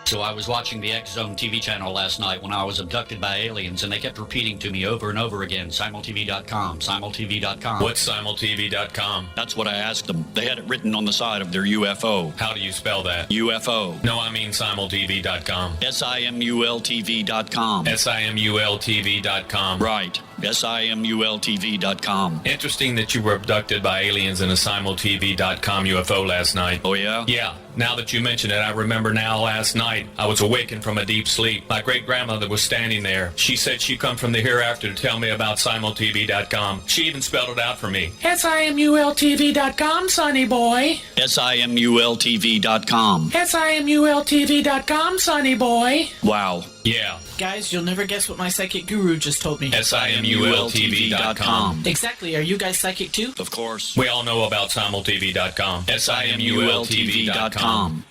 So I was watching the X Zone TV channel last night when I was abducted by aliens, and they kept repeating to me over and over again, simultv.com, simultv.com. What's simultv.com? That's what I asked them. They had it written on the side of their UFO. How do you spell that? UFO. No, I mean simultv.com. simultv.com. simultv.com. Right. simultv.com. Interesting that you were abducted by aliens in a simultv.com UFO last night. Oh, yeah? Yeah. Now that you mention it, I remember now last night I was awakened from a deep sleep. My great-grandmother was standing there. She said she'd come from the hereafter to tell me about simultv.com. She even spelled it out for me. simultv.com, sonny boy. simultv.com. simultv.com, sonny boy. Wow. Yeah. Guys, you'll never guess what my psychic guru just told me. simultv.com. Exactly. Are you guys psychic too? Of course. We all know about simultv.com. simultv.com.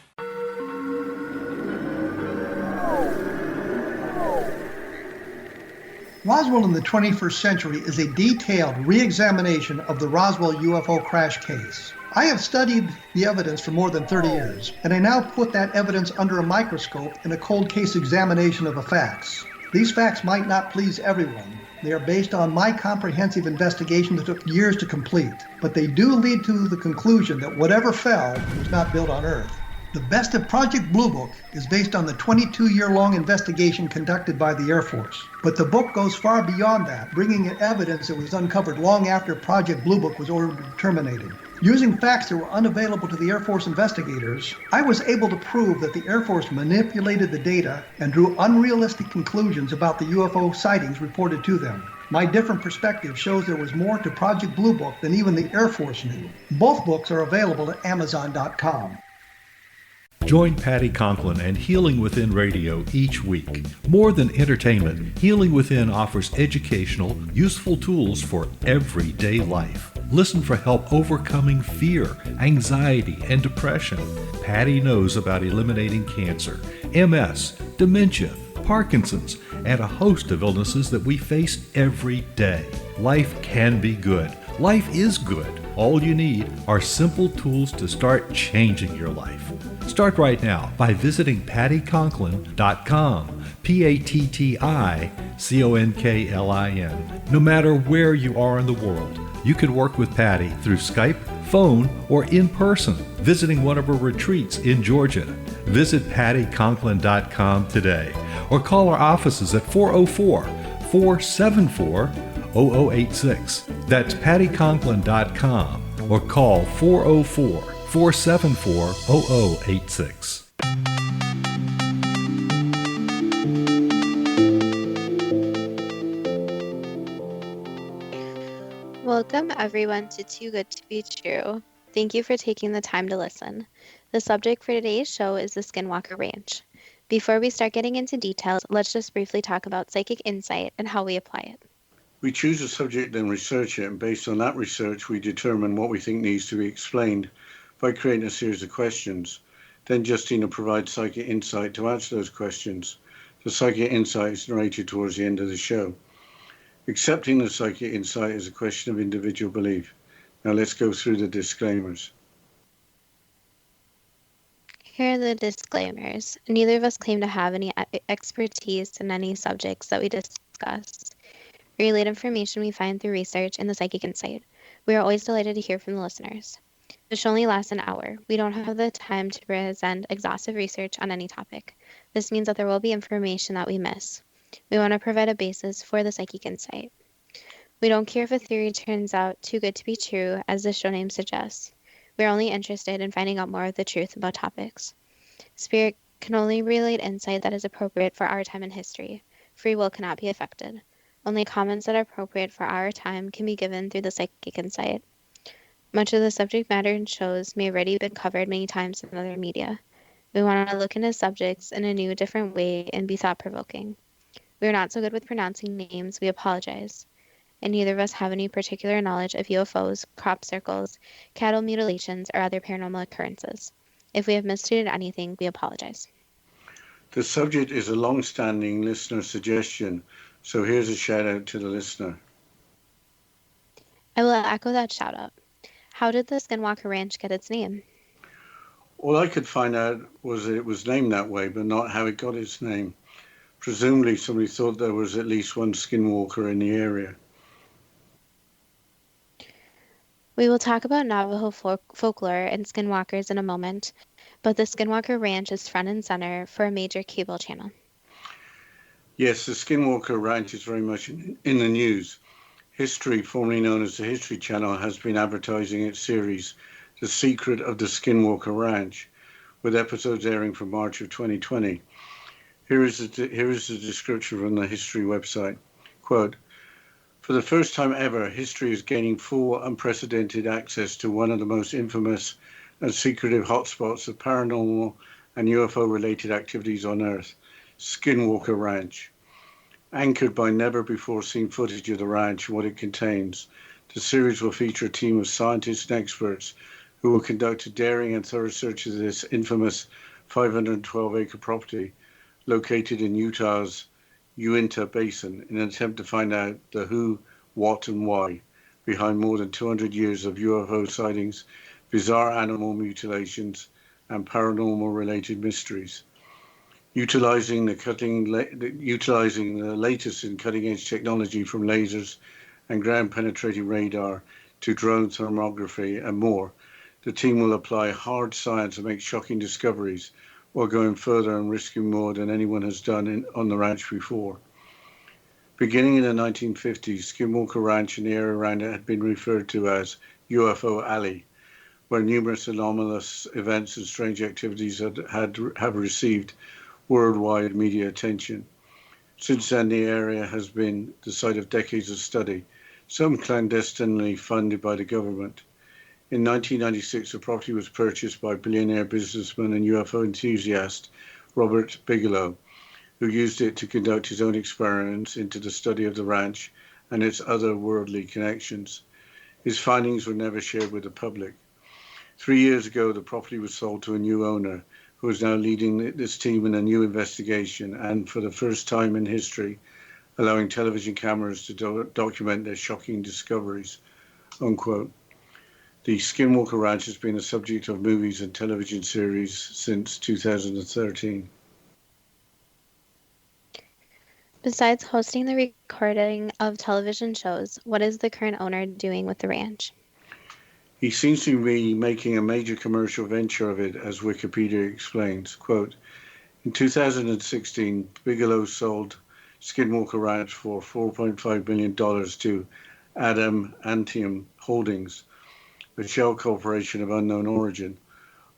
Roswell in the 21st century is a detailed re-examination of the Roswell UFO crash case. I have studied the evidence for more than 30 years, and I now put that evidence under a microscope in a cold case examination of the facts. These facts might not please everyone. They are based on my comprehensive investigation that took years to complete, but they do lead to the conclusion that whatever fell was not built on Earth. The best of Project Blue Book is based on the 22-year-long investigation conducted by the Air Force. But the book goes far beyond that, bringing in evidence that was uncovered long after Project Blue Book was ordered terminated. Using facts that were unavailable to the Air Force investigators, I was able to prove that the Air Force manipulated the data and drew unrealistic conclusions about the UFO sightings reported to them. My different perspective shows there was more to Project Blue Book than even the Air Force knew. Both books are available at Amazon.com. Join Patty Conklin and Healing Within Radio each week. More than entertainment, Healing Within offers educational, useful tools for everyday life. Listen for help overcoming fear, anxiety, and depression. Patty knows about eliminating cancer, MS, dementia, Parkinson's, and a host of illnesses that we face every day. Life can be good. Life is good. All you need are simple tools to start changing your life. Start right now by visiting pattyconklin.com, PATTICONKLIN. No matter where you are in the world, you can work with Patty through Skype, phone, or in person, visiting one of her retreats in Georgia. Visit pattyconklin.com today or call our offices at 404-474-0086. That's pattyconklin.com or call 404-474-0086. Welcome everyone to Too Good to Be True. Thank you for taking the time to listen. The subject for today's show is the Skinwalker Ranch. Before we start getting into details, let's just briefly talk about psychic insight and how we apply it. We choose a subject and research it, and based on that research, we determine what we think needs to be explained by creating a series of questions. Then Justina provides psychic insight to answer those questions. The psychic insight is narrated towards the end of the show. Accepting the psychic insight is a question of individual belief. Now let's go through the disclaimers. Here are the disclaimers. Neither of us claim to have any expertise in any subjects that we discuss. We relate information we find through research and the psychic insight. We are always delighted to hear from the listeners. The show only lasts an hour. We don't have the time to present exhaustive research on any topic. This means that there will be information that we miss. We want to provide a basis for the psychic insight. We don't care if a theory turns out too good to be true, as the show name suggests. We are only interested in finding out more of the truth about topics. Spirit can only relate insight that is appropriate for our time in history. Free will cannot be affected. Only comments that are appropriate for our time can be given through the psychic insight. Much of the subject matter in shows may already been covered many times in other media. We want to look into subjects in a new, different way and be thought-provoking. We are not so good with pronouncing names, we apologize. And neither of us have any particular knowledge of UFOs, crop circles, cattle mutilations, or other paranormal occurrences. If we have misstated anything, we apologize. The subject is a long-standing listener suggestion, so here's a shout-out to the listener. I will echo that shout-out. How did the Skinwalker Ranch get its name? All I could find out was that it was named that way, but not how it got its name. Presumably somebody thought there was at least one skinwalker in the area. We will talk about Navajo folklore and skinwalkers in a moment, but the Skinwalker Ranch is front and center for a major cable channel. Yes, the Skinwalker Ranch is very much in the news. History, formerly known as the History Channel, has been advertising its series, The Secret of the Skinwalker Ranch, with episodes airing from March of 2020. Here is the description from the History website. Quote, "For the first time ever, history is gaining full, unprecedented access to one of the most infamous and secretive hotspots of paranormal and UFO-related activities on Earth, Skinwalker Ranch. Anchored by never-before-seen footage of the ranch and what it contains, the series will feature a team of scientists and experts who will conduct a daring and thorough search of this infamous 512-acre property located in Utah's Uinta Basin in an attempt to find out the who, what, and why behind more than 200 years of UFO sightings, bizarre animal mutilations, and paranormal-related mysteries. Utilizing the latest in cutting-edge technology from lasers and ground-penetrating radar to drone thermography and more, the team will apply hard science and make shocking discoveries while going further and risking more than anyone has done on the ranch before. Beginning in the 1950s, Skinwalker Ranch and the area around it had been referred to as UFO Alley, where numerous anomalous events and strange activities have received worldwide media attention. Since then, the area has been the site of decades of study, some clandestinely funded by the government. In 1996, the property was purchased by billionaire businessman and UFO enthusiast Robert Bigelow, who used it to conduct his own experiments into the study of the ranch and its otherworldly connections. His findings were never shared with the public. 3 years ago, the property was sold to a new owner, who is now leading this team in a new investigation and, for the first time in history, allowing television cameras to document their shocking discoveries, unquote. The Skinwalker Ranch has been the subject of movies and television series since 2013. Besides hosting the recording of television shows, what is the current owner doing with the ranch? He seems to be making a major commercial venture of it, as Wikipedia explains. Quote, in 2016, Bigelow sold Skinwalker Ranch for $4.5 million to Adamantium Holdings, a shell corporation of unknown origin.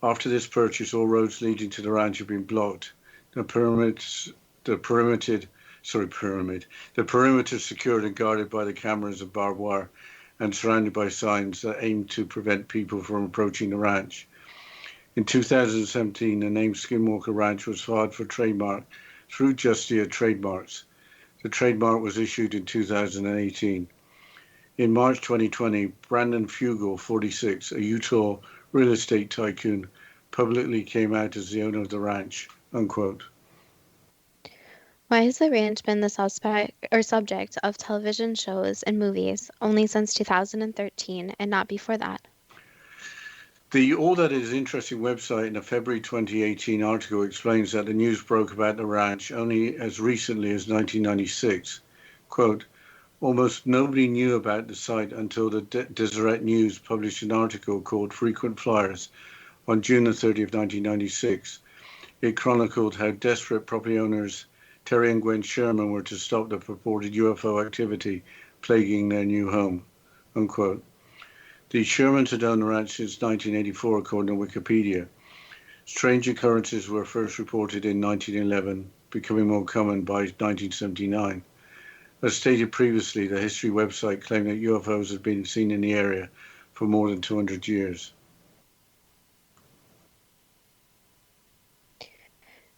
After this purchase, all roads leading to the ranch have been blocked. The perimeter secured and guarded by the cameras of barbed wire and surrounded by signs that aim to prevent people from approaching the ranch. In 2017, the name Skinwalker Ranch was filed for trademark through Justia Trademarks. The trademark was issued in 2018. In March 2020, Brandon Fugel, 46, a Utah real estate tycoon, publicly came out as the owner of the ranch, unquote. Why has the ranch been the subject of television shows and movies only since 2013 and not before that? The All That Is Interesting website in a February 2018 article explains that the news broke about the ranch only as recently as 1996. Quote, almost nobody knew about the site until the Deseret News published an article called Frequent Flyers on June 30, 1996. It chronicled how desperate property owners Terry and Gwen Sherman were to stop the purported UFO activity plaguing their new home, unquote. The Shermans had owned the ranch since 1984, according to Wikipedia. Strange occurrences were first reported in 1911, becoming more common by 1979. As stated previously, the history website claimed that UFOs had been seen in the area for more than 200 years.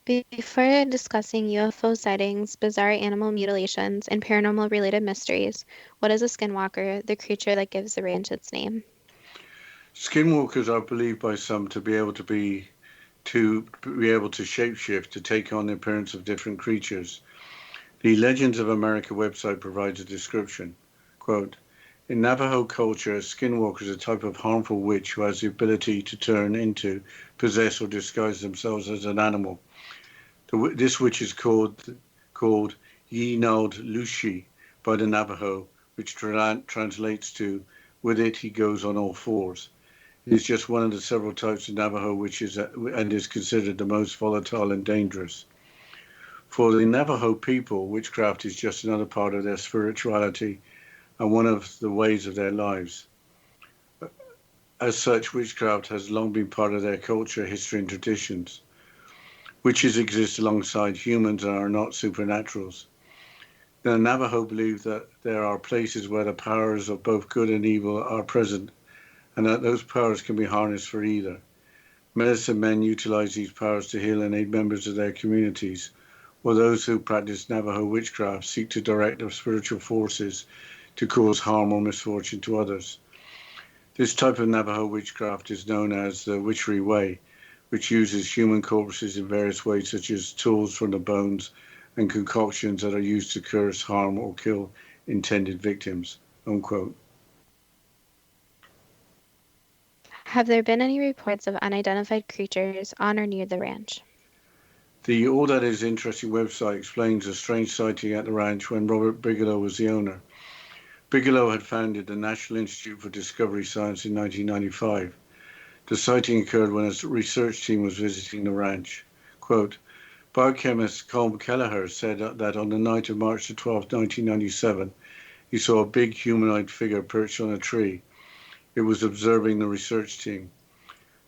Before discussing UFO sightings, bizarre animal mutilations, and paranormal-related mysteries, what is a skinwalker, the creature that gives the ranch its name? Skinwalkers are believed by some to be able to shapeshift to take on the appearance of different creatures. The Legends of America website provides a description. Quote, In Navajo culture, a skinwalker is a type of harmful witch who has the ability to turn into, possess, or disguise themselves as an animal. This witch is called Yinald Lushi by the Navajo, which translates to, with it he goes on all fours. It is just one of the several types of Navajo witches and is considered the most volatile and dangerous. For the Navajo people, witchcraft is just another part of their spirituality and one of the ways of their lives. As such, witchcraft has long been part of their culture, history, and traditions. Witches exist alongside humans and are not supernaturals. The Navajo believe that there are places where the powers of both good and evil are present, and that those powers can be harnessed for either. Medicine men utilize these powers to heal and aid members of their communities, while those who practice Navajo witchcraft seek to direct their spiritual forces to cause harm or misfortune to others. This type of Navajo witchcraft is known as the witchery way, which uses human corpses in various ways, such as tools from the bones and concoctions that are used to curse, harm, or kill intended victims, unquote. Have there been any reports of unidentified creatures on or near the ranch? The All That Is Interesting website explains a strange sighting at the ranch when Robert Bigelow was the owner. Bigelow had founded the National Institute for Discovery Science in 1995. The sighting occurred when a research team was visiting the ranch. Quote, biochemist Colm Kelleher said that on the night of March 12, 1997, he saw a big humanoid figure perched on a tree. It was observing the research team.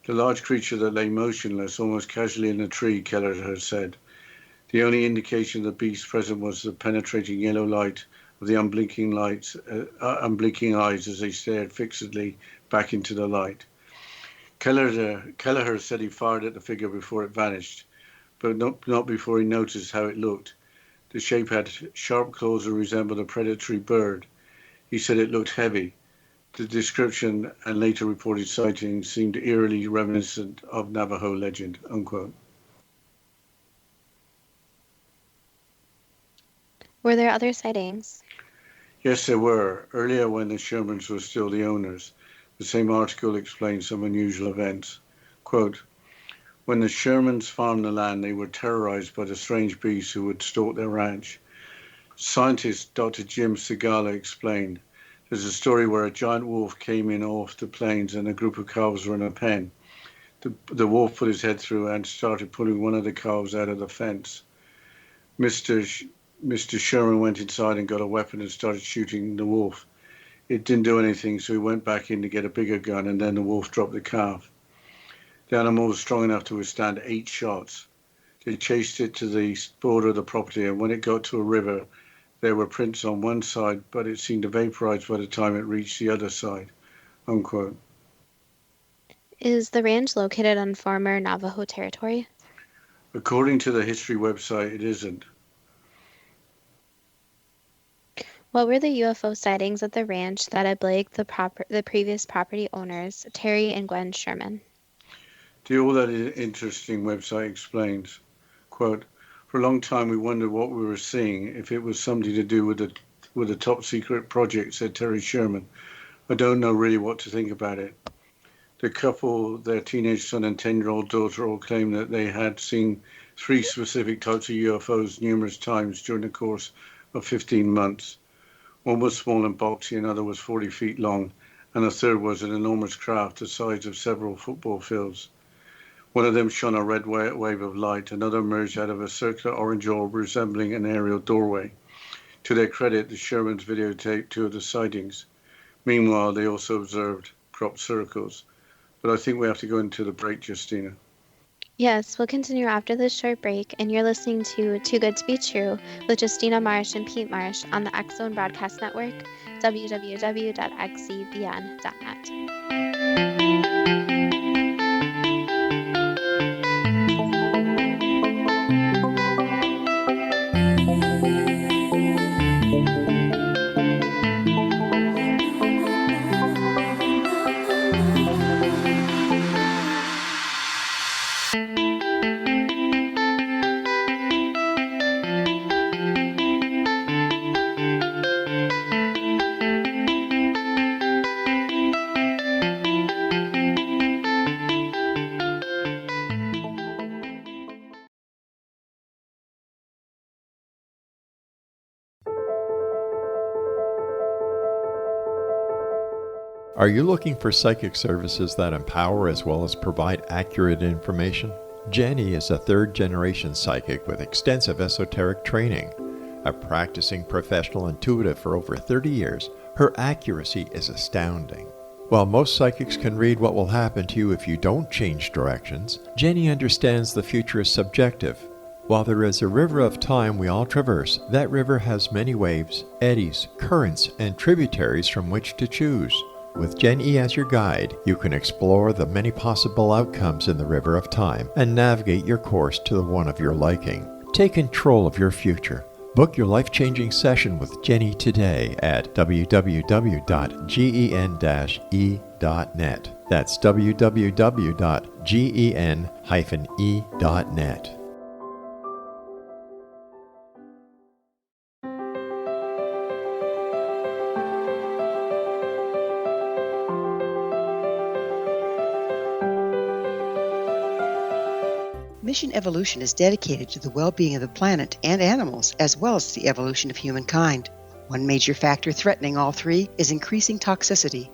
The large creature that lay motionless, almost casually in a tree, Kelleher said. The only indication of the beast present was the penetrating yellow light of the unblinking eyes as they stared fixedly back into the light. Kelleher said he fired at the figure before it vanished, but not before he noticed how it looked. The shape had sharp claws and resembled a predatory bird. He said it looked heavy. The description and later reported sightings seemed eerily reminiscent of Navajo legend, unquote. Were there other sightings? Yes, there were. Earlier, when the Shermans were still the owners, the same article explained some unusual events. Quote, when the Shermans farmed the land, they were terrorized by the strange beasts who would stalk their ranch. Scientist Dr. Jim Segala explained, there's a story where a giant wolf came in off the plains and a group of calves were in a pen. The wolf put his head through and started pulling one of the calves out of the fence. Mr. Sherman went inside and got a weapon and started shooting the wolf. It didn't do anything, so he went back in to get a bigger gun, and then the wolf dropped the calf. The animal was strong enough to withstand 8 shots. They chased it to the border of the property, and when it got to a river, there were prints on one side, but it seemed to vaporize by the time it reached the other side, unquote. Is the ranch located on former Navajo territory? According to the history website, it isn't. What were the UFO sightings at the ranch that had plagued the previous property owners, Terry and Gwen Sherman? The All That Is Interesting website explains, quote, for a long time we wondered what we were seeing, if it was something to do with a top secret project, said Terry Sherman. I don't know really what to think about it. The couple, their teenage son and 10-year-old daughter all claimed that they had seen 3 specific types of UFOs numerous times during the course of 15 months. One was small and bulky, another was 40 feet long, and a third was an enormous craft the size of several football fields. One of them shone a red wave of light, another emerged out of a circular orange orb resembling an aerial doorway. To their credit, the Shermans videotaped 2 of the sightings. Meanwhile, they also observed crop circles. But I think we have to go into the break, Justina. Yes, we'll continue after this short break, and you're listening to Too Good to Be True with Justina Marsh and Pete Marsh on the X Zone Broadcast Network, www.xzbn.net. Are you looking for psychic services that empower as well as provide accurate information? Jenny is a third-generation psychic with extensive esoteric training. A practicing professional intuitive for over 30 years, her accuracy is astounding. While most psychics can read what will happen to you if you don't change directions, Jenny understands the future is subjective. While there is a river of time we all traverse, that river has many waves, eddies, currents, and tributaries from which to choose. With Jenny as your guide, you can explore the many possible outcomes in the river of time and navigate your course to the one of your liking. Take control of your future. Book your life-changing session with Jenny today at www.gen-e.net. That's www.gen-e.net. Mission Evolution is dedicated to the well-being of the planet and animals, as well as the evolution of humankind. One major factor threatening all three is increasing toxicity.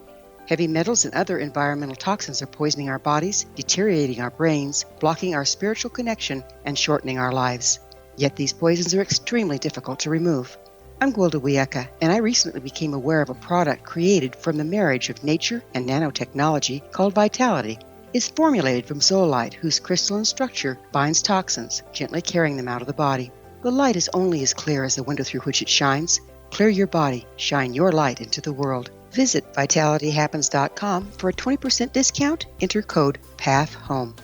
Heavy metals and other environmental toxins are poisoning our bodies, deteriorating our brains, blocking our spiritual connection, and shortening our lives. Yet these poisons are extremely difficult to remove. I'm Gwilda Wiyaka, and I recently became aware of a product created from the marriage of nature and nanotechnology called Vitality. It's formulated from zoolite, whose crystalline structure binds toxins, gently carrying them out of the body. The light is only as clear as the window through which it shines. Clear your body, shine your light into the world. Visit vitalityhappens.com for a 20% discount. Enter code PATHHOME.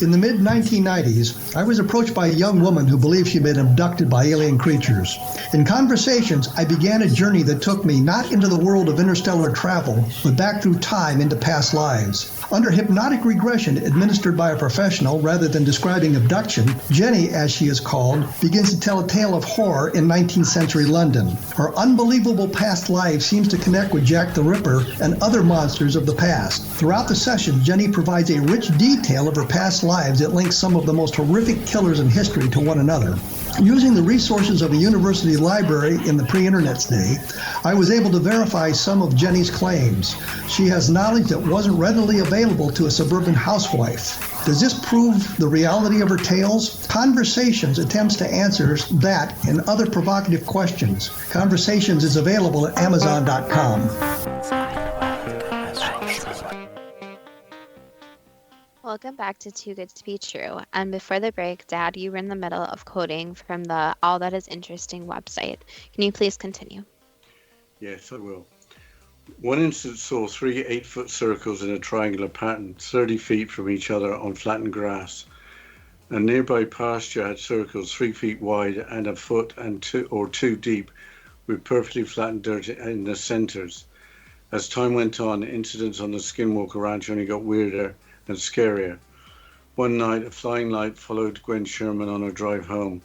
In the mid-1990s, I was approached by a young woman who believed she'd been abducted by alien creatures. In conversations, I began a journey that took me not into the world of interstellar travel, but back through time into past lives. Under hypnotic regression administered by a professional rather than describing abduction, Jenny, as she is called, begins to tell a tale of horror in 19th century London. Her unbelievable past life seems to connect with Jack the Ripper and other monsters of the past. Throughout the session, Jenny provides a rich detail of her past lives that links some of the most horrific killers in history to one another. Using the resources of a university library in the pre-internet day, I was able to verify some of Jenny's claims. She has knowledge that wasn't readily available to a suburban housewife. Does this prove the reality of her tales? Conversations attempts to answer that and other provocative questions. Conversations is available at Amazon.com. Welcome back to Too Good to Be True. And before the break, Dad, you were in the middle of quoting from the All That Is Interesting website. Can you please continue? Yes, I will. One instance saw 3 8-foot circles in a triangular pattern, 30 feet from each other on flattened grass. A nearby pasture had circles 3 feet wide and a foot and two deep, with perfectly flattened dirt in the centers. As time went on, incidents on the Skinwalker Ranch only got weirder and scarier. One night, a flying light followed Gwen Sherman on her drive home.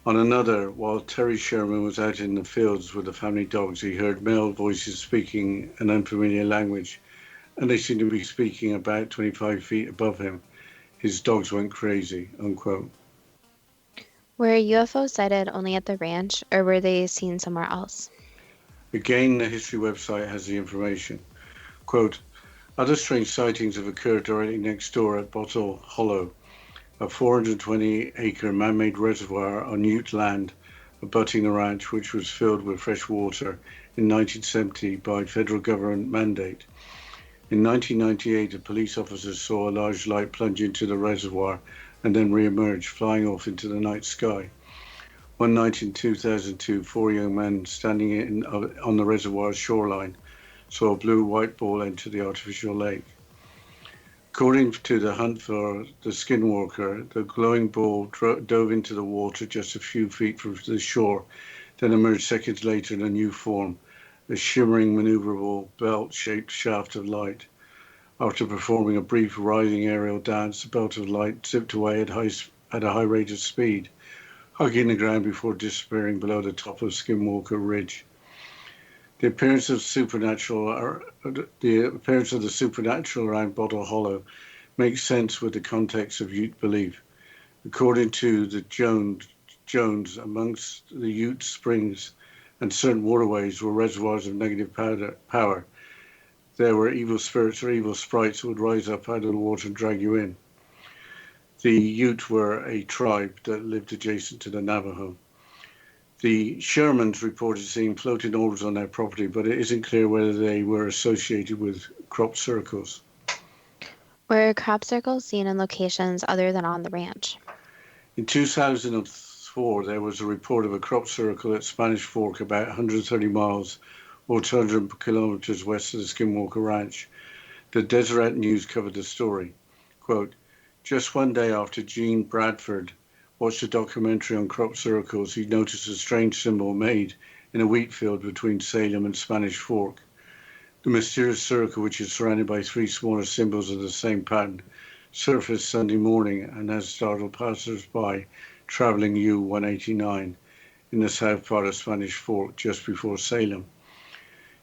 On another, while Terry Sherman was out in the fields with the family dogs, he heard male voices speaking an unfamiliar language, and they seemed to be speaking about 25 feet above him. His dogs went crazy, unquote. Were UFOs sighted only at the ranch, or were they seen somewhere else? Again, the history website has the information. Quote, other strange sightings have occurred directly next door at Bottle Hollow, a 420-acre man-made reservoir on Ute land abutting the ranch, which was filled with fresh water in 1970 by federal government mandate. In 1998, a police officer saw a large light plunge into the reservoir and then re-emerge, flying off into the night sky. One night in 2002, 4 young men standing on the reservoir's shoreline saw a blue-white ball enter the artificial lake. According to the hunt for the Skinwalker, the glowing ball dove into the water just a few feet from the shore, then emerged seconds later in a new form, a shimmering, maneuverable, belt-shaped shaft of light. After performing a brief writhing aerial dance, the belt of light zipped away at a high rate of speed, hugging the ground before disappearing below the top of Skinwalker Ridge. The appearance of the supernatural around Bottle Hollow makes sense with the context of Ute belief. According to the Jones, amongst the Ute springs and certain waterways were reservoirs of negative power. There were evil spirits or evil sprites who would rise up out of the water and drag you in. The Ute were a tribe that lived adjacent to the Navajo. The Shermans reported seeing floating orbs on their property, but it isn't clear whether they were associated with crop circles. Were crop circles seen in locations other than on the ranch? In 2004, there was a report of a crop circle at Spanish Fork about 130 miles or 200 kilometers west of the Skinwalker Ranch. The Deseret News covered the story. Quote, just one day after Gene Bradford watched a documentary on crop circles, he noticed a strange symbol made in a wheat field between Salem and Spanish Fork. The mysterious circle, which is surrounded by three smaller symbols of the same pattern, surfaced Sunday morning and has startled passers-by traveling U-189 in the south part of Spanish Fork just before Salem.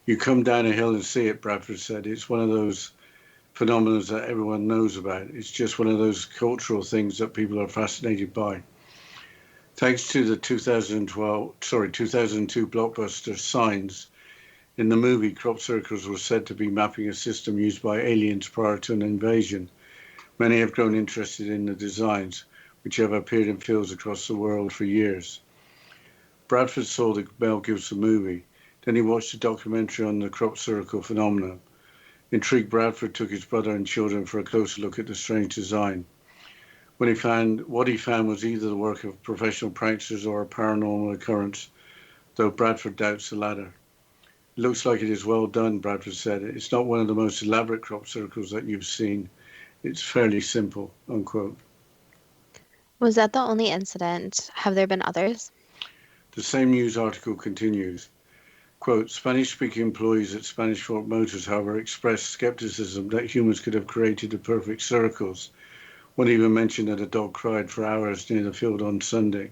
You come down a hill and see it, Bradford said. It's one of those phenomena that everyone knows about. It's just one of those cultural things that people are fascinated by. Thanks to the 2002 blockbuster Signs, in the movie, crop circles were said to be mapping a system used by aliens prior to an invasion. Many have grown interested in the designs, which have appeared in fields across the world for years. Bradford saw the Mel Gibson movie. Then he watched a documentary on the crop circle phenomenon. Intrigued, Bradford took his brother and children for a closer look at the strange design. What he found was either the work of professional pranksters or a paranormal occurrence, though Bradford doubts the latter. It looks like it is well done, Bradford said. It's not one of the most elaborate crop circles that you've seen. It's fairly simple, unquote. Was that the only incident? Have there been others? The same news article continues. Quote, Spanish-speaking employees at Spanish Fork Motors, however, expressed skepticism that humans could have created the perfect circles. One even mentioned that a dog cried for hours near the field on Sunday.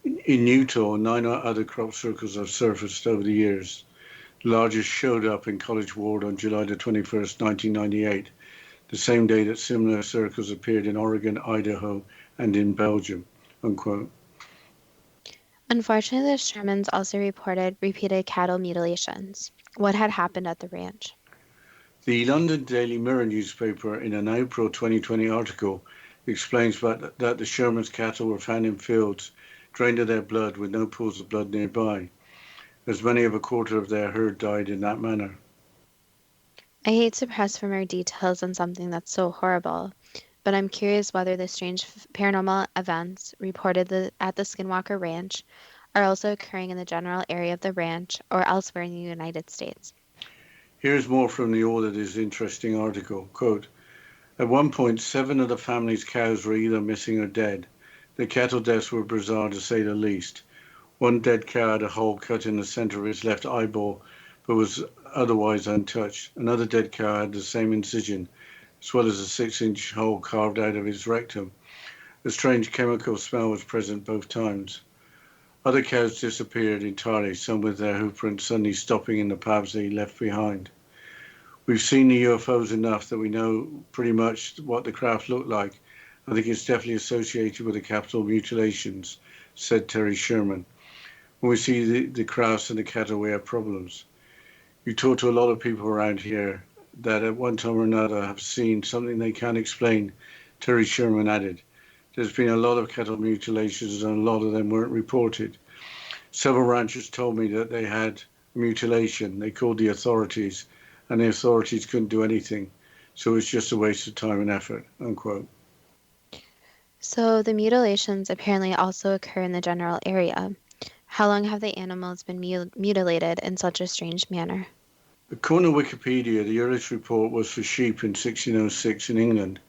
In Utah, 9 other crop circles have surfaced over the years. The largest showed up in College Ward on July the 21st, 1998, the same day that similar circles appeared in Oregon, Idaho, and in Belgium, unquote. Unfortunately, the Shermans also reported repeated cattle mutilations. What had happened at the ranch? The London Daily Mirror newspaper, in an April 2020 article, explains that the Shermans' cattle were found in fields, drained of their blood with no pools of blood nearby. As many of a quarter of their herd died in that manner. I hate to press for more details on something that's so horrible, but I'm curious whether the strange paranormal events reported at the Skinwalker Ranch are also occurring in the general area of the ranch or elsewhere in the United States. Here's more from the author of this interesting article. Quote, at one point, 7 of the family's cows were either missing or dead. The cattle deaths were bizarre to say the least. One dead cow had a hole cut in the center of its left eyeball, but was otherwise untouched. Another dead cow had the same incision, as well as a 6-inch hole carved out of its rectum. A strange chemical smell was present both times. Other cows disappeared entirely, some with their hoofprints suddenly stopping in the paths they left behind. We've seen the UFOs enough that we know pretty much what the craft looked like. I think it's definitely associated with the capital mutilations, said Terry Sherman. When we see the crafts and the cattle, we have problems. You talk to a lot of people around here that at one time or another have seen something they can't explain, Terry Sherman added. There's been a lot of cattle mutilations and a lot of them weren't reported. Several ranchers told me that they had mutilation. They called the authorities and the authorities couldn't do anything. So it was just a waste of time and effort, unquote. So the mutilations apparently also occur in the general area. How long have the animals been mutilated in such a strange manner? According to Wikipedia, the earliest report was for sheep in 1606 in England.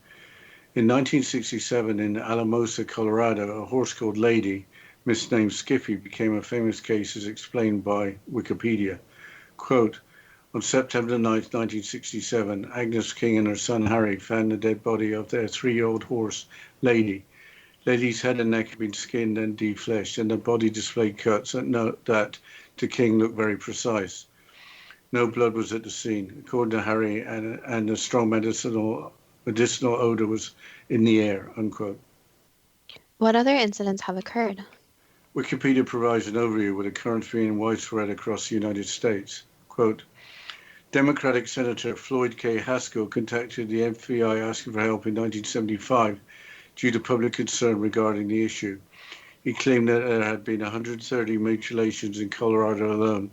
In 1967, in Alamosa, Colorado, a horse called Lady, misnamed Skippy, became a famous case as explained by Wikipedia. Quote, on September 9, 1967, Agnes King and her son Harry found the dead body of their 3-year-old horse, Lady. Lady's head and neck had been skinned and defleshed, and the body displayed cuts that to King looked very precise. No blood was at the scene. According to Harry and a strong medicinal Medicinal odor was in the air, unquote. What other incidents have occurred? Wikipedia provides an overview with occurrence being widespread across the United States. Quote, Democratic Senator Floyd K. Haskell contacted the FBI asking for help in 1975 due to public concern regarding the issue. He claimed that there had been 130 mutilations in Colorado alone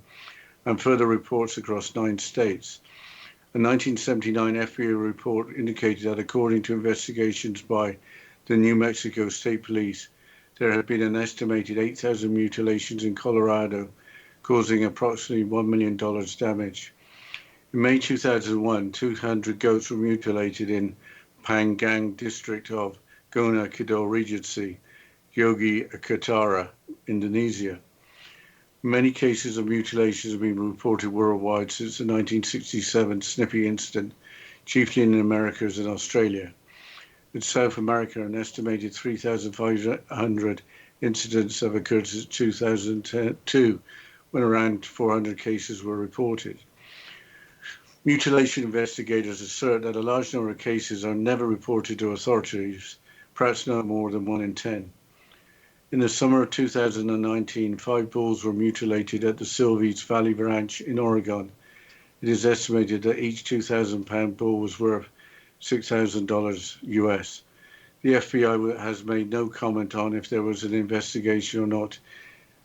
and further reports across 9 states. A 1979 FBI report indicated that according to investigations by the New Mexico State Police, there had been an estimated 8,000 mutilations in Colorado, causing approximately $1 million damage. In May 2001, 200 goats were mutilated in Panggang district of Gunung Kidul Regency, Yogyakarta, Indonesia. Many cases of mutilations have been reported worldwide since the 1967 Snippy incident, chiefly in the Americas and Australia. In South America, an estimated 3,500 incidents have occurred since 2002, when around 400 cases were reported. Mutilation investigators assert that a large number of cases are never reported to authorities, perhaps no more than 1 in 10. In the summer of 2019, 5 bulls were mutilated at the Silvies Valley Ranch in Oregon. It is estimated that each 2,000-pound bull was worth $6,000 US. The FBI has made no comment on if there was an investigation or not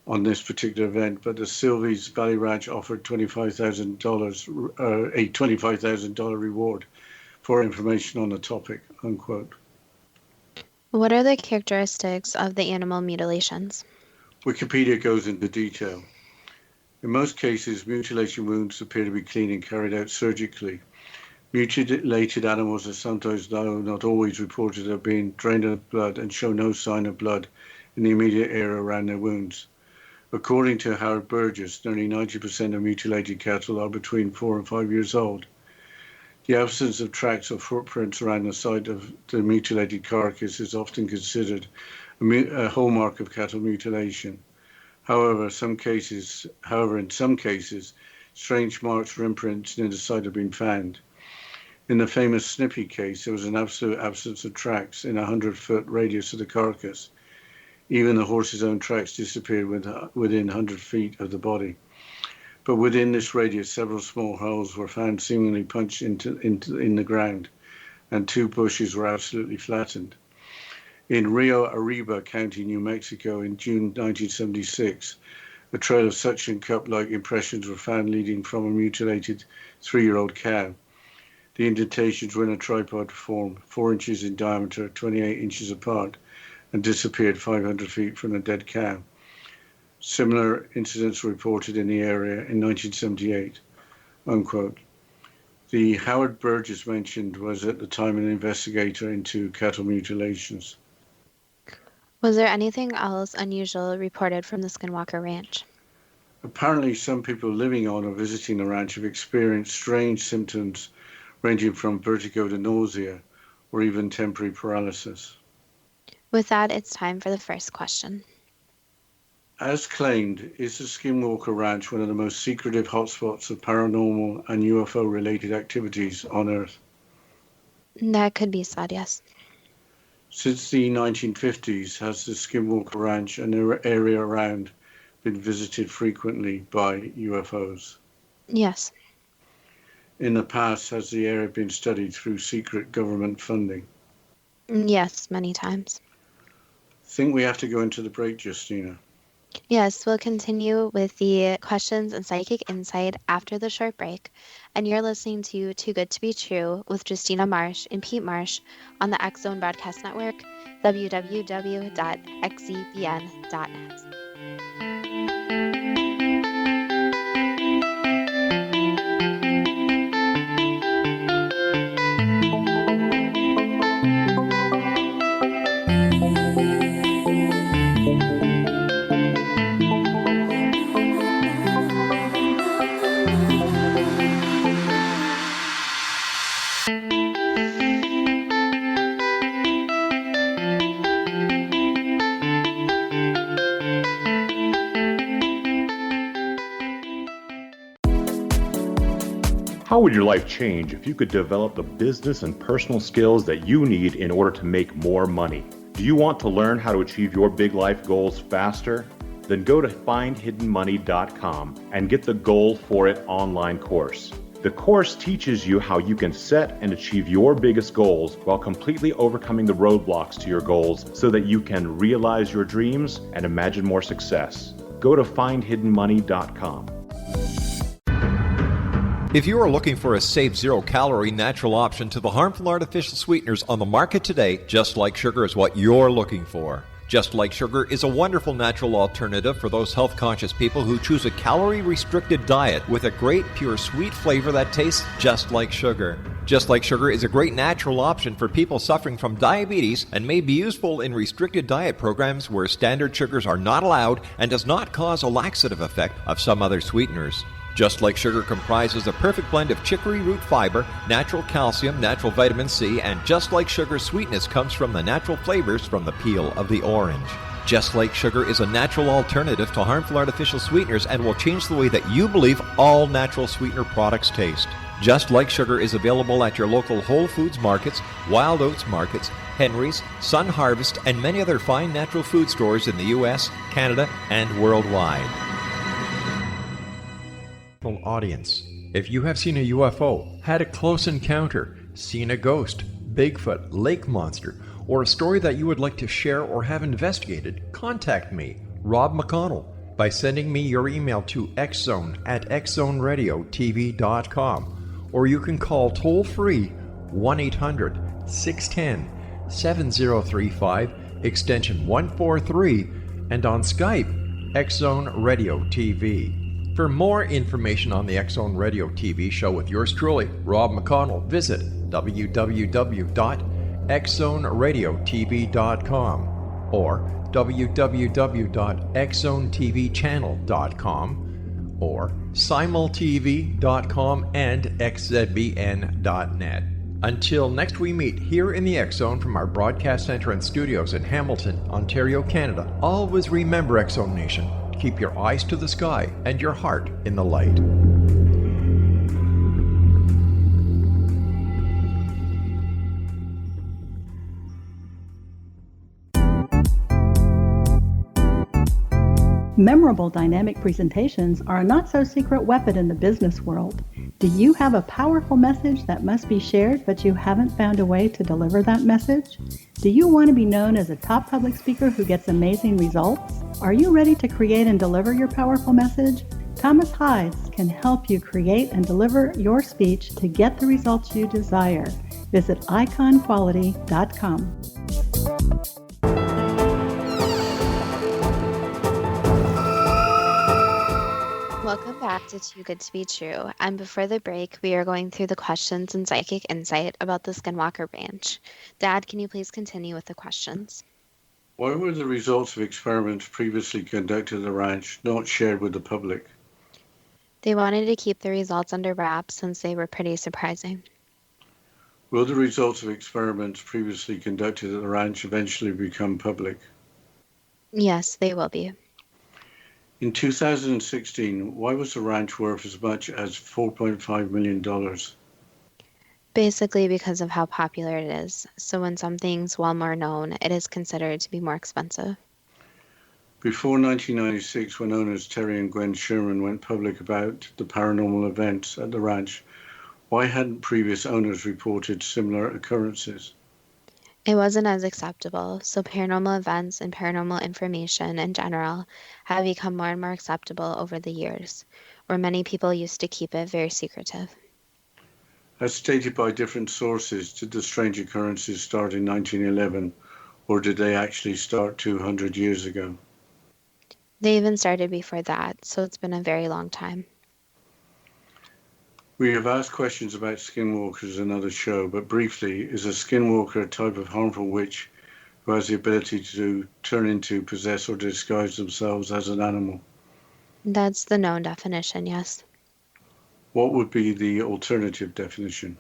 on this particular event, but the Silvies Valley Ranch offered $25,000, a $25,000 reward for information on the topic, unquote. What are the characteristics of the animal mutilations? Wikipedia goes into detail. In most cases, mutilation wounds appear to be clean and carried out surgically. Mutilated animals are sometimes, though not always, reported as being drained of blood and show no sign of blood in the immediate area around their wounds. According to Howard Burgess, nearly 90% of mutilated cattle are between 4 and 5 years old. The absence of tracks or footprints around the site of the mutilated carcass is often considered a hallmark of cattle mutilation. However, in some cases, strange marks or imprints near the site have been found. In the famous Snippy case, there was an absolute absence of tracks in a 100-foot radius of the carcass. Even the horse's own tracks disappeared within 100 feet of the body. But within this radius, several small holes were found seemingly punched in the ground, and 2 bushes were absolutely flattened. In Rio Arriba County, New Mexico, in June 1976, a trail of suction cup-like impressions were found leading from a mutilated 3-year-old cow. The indentations were in a tripod form, 4 inches in diameter, 28 inches apart, and disappeared 500 feet from the dead cow. Similar incidents were reported in the area in 1978, unquote. The Howard Burgess mentioned was at the time an investigator into cattle mutilations. Was there anything else unusual reported from the Skinwalker Ranch? Apparently, some people living on or visiting the ranch have experienced strange symptoms ranging from vertigo to nausea or even temporary paralysis. With that, it's time for the first question. As claimed, is the Skinwalker Ranch one of the most secretive hotspots of paranormal and UFO-related activities on Earth? That could be said, yes. Since the 1950s, has the Skinwalker Ranch and the area around been visited frequently by UFOs? Yes. In the past, has the area been studied through secret government funding? Yes, many times. Think we have to go into the break, Justina? Yes, we'll continue with the questions and psychic insight after the short break. And you're listening to Too Good to Be True with Justina Marsh and Pete Marsh on the X Zone Broadcast Network, www.xzbn.net. How would your life change if you could develop the business and personal skills that you need in order to make more money? Do you want to learn how to achieve your big life goals faster? Then go to findhiddenmoney.com and get the Goal for It online course. The course teaches you how you can set and achieve your biggest goals while completely overcoming the roadblocks to your goals so that you can realize your dreams and imagine more success. Go to findhiddenmoney.com. If you are looking for a safe, zero-calorie natural option to the harmful artificial sweeteners on the market today, Just Like Sugar is what you're looking for. Just Like Sugar is a wonderful natural alternative for those health-conscious people who choose a calorie-restricted diet with a great, pure, sweet flavor that tastes just like sugar. Just Like Sugar is a great natural option for people suffering from diabetes and may be useful in restricted diet programs where standard sugars are not allowed and does not cause a laxative effect of some other sweeteners. Just Like Sugar comprises a perfect blend of chicory root fiber, natural calcium, natural vitamin C, and Just Like Sugar's sweetness comes from the natural flavors from the peel of the orange. Just Like Sugar is a natural alternative to harmful artificial sweeteners and will change the way that you believe all natural sweetener products taste. Just Like Sugar is available at your local Whole Foods markets, Wild Oats markets, Henry's, Sun Harvest, and many other fine natural food stores in the U.S., Canada, and worldwide. Audience, if you have seen a UFO, had a close encounter, seen a ghost, Bigfoot, lake monster, or a story that you would like to share or have investigated, contact me, Rob McConnell, by sending me your email to xzone@xzoneradiotv.com, or you can call toll-free 1-800-610-7035, extension 143, and on Skype, X-Zone Radio TV. For more information on the X-Zone Radio TV show with yours truly, Rob McConnell, visit www.xzoneradiotv.com or www.xzonetvchannel.com or simultv.com and xzbn.net. Until next we meet here in the X-Zone from our broadcast center and studios in Hamilton, Ontario, Canada, always remember, X-Zone Nation, keep your eyes to the sky and your heart in the light. Memorable dynamic presentations are a not-so-secret weapon in the business world. Do you have a powerful message that must be shared, but you haven't found a way to deliver that message? Do you want to be known as a top public speaker who gets amazing results? Are you ready to create and deliver your powerful message? Thomas Hides can help you create and deliver your speech to get the results you desire. Visit iconquality.com. Welcome back to Too Good to Be True. And before the break, we are going through the questions and psychic insight about the Skinwalker Ranch. Dad, can you please continue with the questions? Why were the results of experiments previously conducted at the ranch not shared with the public? They wanted to keep the results under wraps since they were pretty surprising. Will the results of experiments previously conducted at the ranch eventually become public? Yes, they will be. In 2016, why was the ranch worth as much as $4.5 million? Basically because of how popular it is. So when something's well more known, it is considered to be more expensive. Before 1996, when owners Terry and Gwen Sherman went public about the paranormal events at the ranch, why hadn't previous owners reported similar occurrences? It wasn't as acceptable, so paranormal events and paranormal information in general have become more and more acceptable over the years, where many people used to keep it very secretive. As stated by different sources, did the strange occurrences start in 1911, or did they actually start 200 years ago? They even started before that, so it's been a very long time. We have asked questions about skinwalkers in another show, but briefly, is a skinwalker a type of harmful witch who has the ability to turn into, possess, or disguise themselves as an animal? That's the known definition, yes. What would be the alternative definition?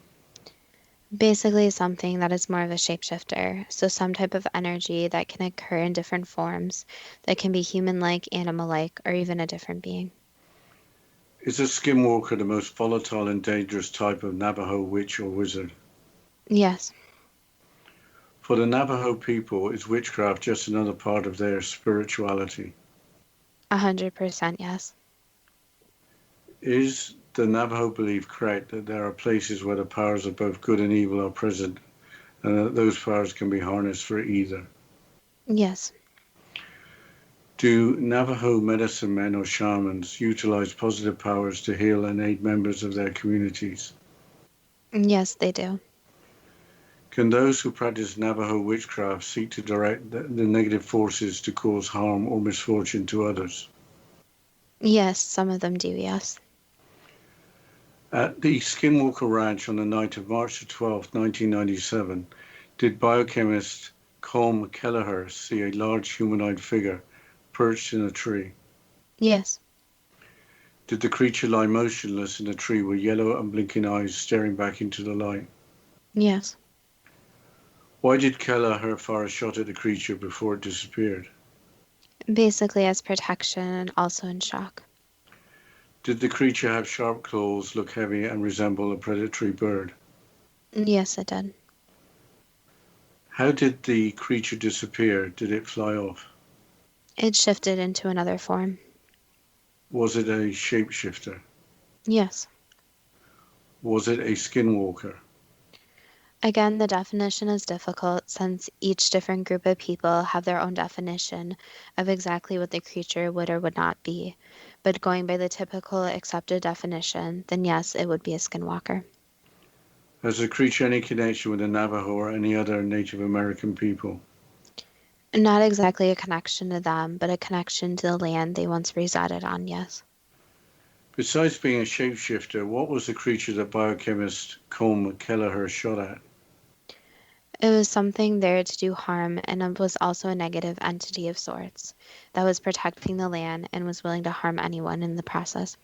Basically something that is more of a shapeshifter, so some type of energy that can occur in different forms that can be human-like, animal-like, or even a different being. Is a skinwalker the most volatile and dangerous type of Navajo witch or wizard? Yes. For the Navajo people, is witchcraft just another part of their spirituality? 100% yes. Is the Navajo belief correct that there are places where the powers of both good and evil are present and that those powers can be harnessed for either? Yes. Do Navajo medicine men or shamans utilize positive powers to heal and aid members of their communities? Yes, they do. Can those who practice Navajo witchcraft seek to direct the negative forces to cause harm or misfortune to others? Yes, some of them do, yes. At the Skinwalker Ranch on the night of March 12, 1997, did biochemist Colm Kelleher see a large humanoid figure perched in a tree? Yes. Did the creature lie motionless in a tree with yellow and blinking eyes staring back into the light? Yes. Why did Kelleher fire a shot at the creature before it disappeared? Basically as protection and also in shock. Did the creature have sharp claws, look heavy, and resemble a predatory bird? Yes, it did. How did the creature disappear? Did it fly off? It shifted into another form. Was it a shapeshifter? Yes. Was it a skinwalker? Again, the definition is difficult since each different group of people have their own definition of exactly what the creature would or would not be. But going by the typical accepted definition, then yes, it would be a skinwalker. Has the creature any connection with the Navajo or any other Native American people? Not exactly a connection to them, but a connection to the land they once resided on, yes. Besides being a shapeshifter, what was the creature that biochemist Colm Kelleher shot at? It was something there to do harm, and it was also a negative entity of sorts that was protecting the land and was willing to harm anyone in the process.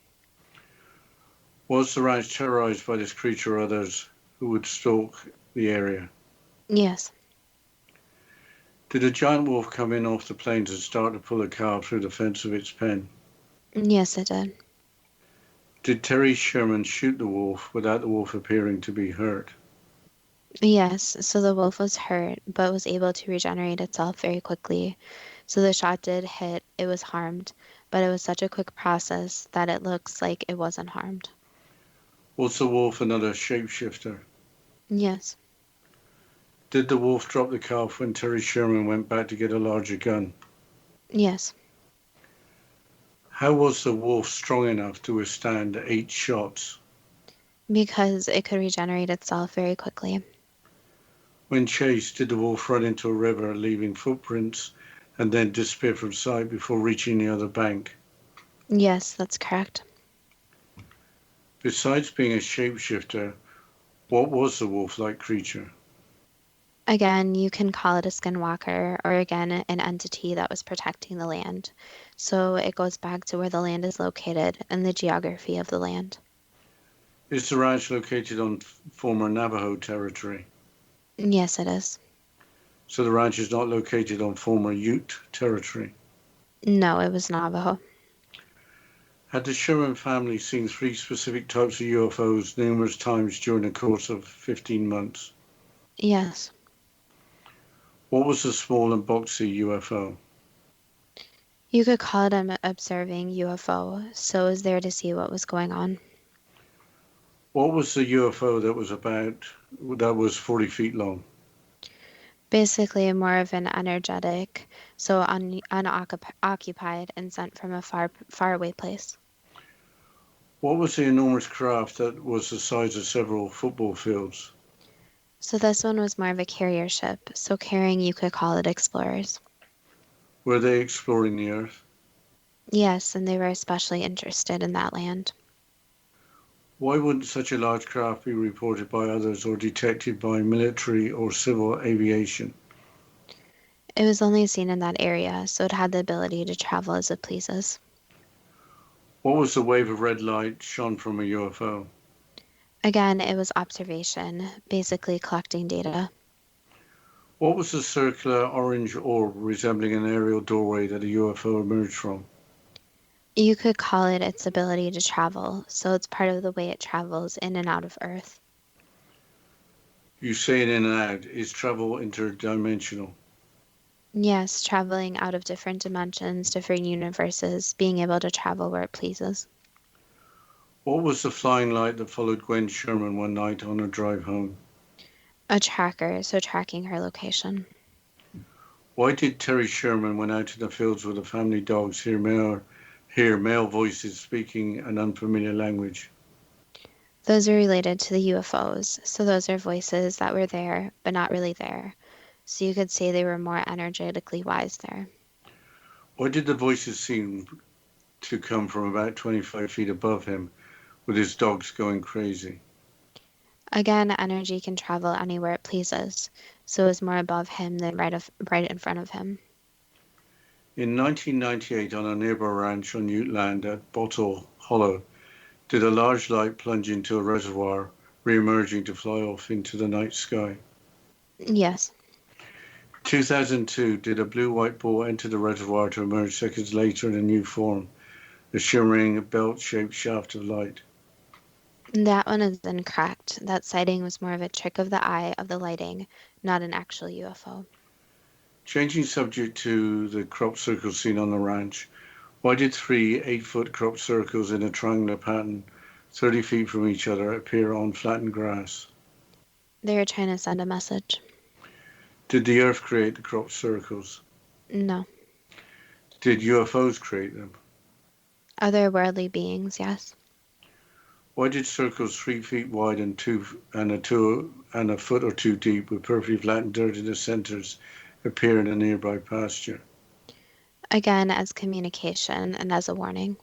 Was the ranch terrorized by this creature or others who would stalk the area? Yes. Did a giant wolf come in off the plains and start to pull a cow through the fence of its pen? Yes, it did. Did Terry Sherman shoot the wolf without the wolf appearing to be hurt? Yes, so the wolf was hurt, but was able to regenerate itself very quickly. So the shot did hit, it was harmed, but it was such a quick process that it looks like it wasn't harmed. Was the wolf another shapeshifter? Yes. Did the wolf drop the calf when Terry Sherman went back to get a larger gun? Yes. How was the wolf strong enough to withstand 8 shots? Because it could regenerate itself very quickly. When chased, did the wolf run into a river, leaving footprints, and then disappear from sight before reaching the other bank? Yes, that's correct. Besides being a shapeshifter, what was the wolf-like creature? Again, you can call it a skinwalker, or again, an entity that was protecting the land. So it goes back to where the land is located and the geography of the land. Is the ranch located on former Navajo territory? Yes, it is. So the ranch is not located on former Ute territory? No, it was Navajo. Had the Sherman family seen 3 specific types of UFOs numerous times during the course of 15 months? Yes. What was the small and boxy UFO? You could call it an observing UFO, so it was there to see what was going on. What was the UFO that was 40 feet long? Basically, more of an energetic, so unoccupied and sent from a far away place. What was the enormous craft that was the size of several football fields? So this one was more of a carrier ship, so carrying you could call it explorers. Were they exploring the Earth? Yes, and they were especially interested in that land. Why wouldn't such a large craft be reported by others or detected by military or civil aviation? It was only seen in that area, so it had the ability to travel as it pleases. What was the wave of red light shone from a UFO? Again, it was observation, basically collecting data. What was the circular orange orb resembling an aerial doorway that a UFO emerged from? You could call it its ability to travel, so it's part of the way it travels in and out of Earth. You say it in and out. Is travel interdimensional? Yes, traveling out of different dimensions, different universes, being able to travel where it pleases. What was the flying light that followed Gwen Sherman one night on her drive home? A tracker, so tracking her location. Why did Terry Sherman, when out in the fields with the family dogs, hear male voices speaking an unfamiliar language? Those are related to the UFOs, so those are voices that were there, but not really there. So you could say they were more energetically wise there. Why did the voices seem to come from about 25 feet above him, with his dogs going crazy? Again, energy can travel anywhere it pleases, so it's more above him than right in front of him. In 1998, on a nearby ranch on Ute land at Bottle Hollow, did a large light plunge into a reservoir, re-emerging to fly off into the night sky? Yes. 2002, did a blue-white ball enter the reservoir to emerge seconds later in a new form, a shimmering belt-shaped shaft of light? That one is incorrect. That sighting was more of a trick of the eye of the lighting, not an actual UFO. Changing subject to the crop circles seen on the ranch, why did 3 8-foot crop circles in a triangular pattern, 30 feet from each other, appear on flattened grass? They were trying to send a message. Did the Earth create the crop circles? No. Did UFOs create them? Otherworldly beings, yes. Why did circles 3 feet wide and a foot or two deep with perfectly flattened dirt in the centers appear in a nearby pasture? Again, as communication and as a warning.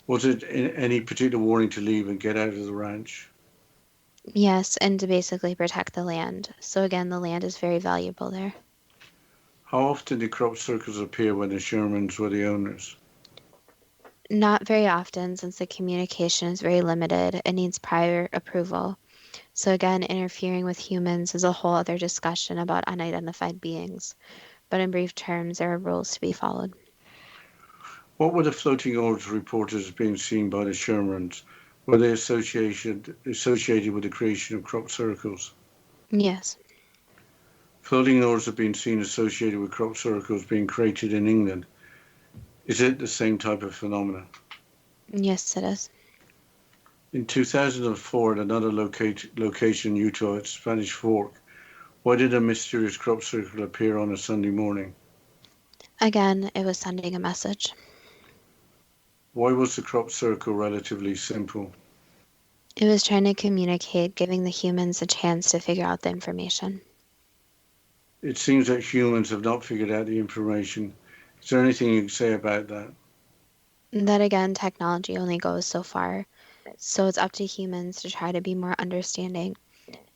Was it any particular warning to leave and get out of the ranch? Yes, and to basically protect the land. So again, the land is very valuable there. How often did crop circles appear when the Shermans were the owners? Not very often, since the communication is very limited. It needs prior approval. So again, interfering with humans is a whole other discussion about unidentified beings. But in brief terms, there are rules to be followed. What were the floating orbs reported as being seen by the Shermans? Were they associated with the creation of crop circles? Yes. Floating orbs have been seen associated with crop circles being created in England. Is it the same type of phenomenon? Yes, it is. In 2004, at another location in Utah at Spanish Fork, why did a mysterious crop circle appear on a Sunday morning? Again, it was sending a message. Why was the crop circle relatively simple? It was trying to communicate, giving the humans a chance to figure out the information. It seems that humans have not figured out the information. Is there anything you can say about that? That again, technology only goes so far. So it's up to humans to try to be more understanding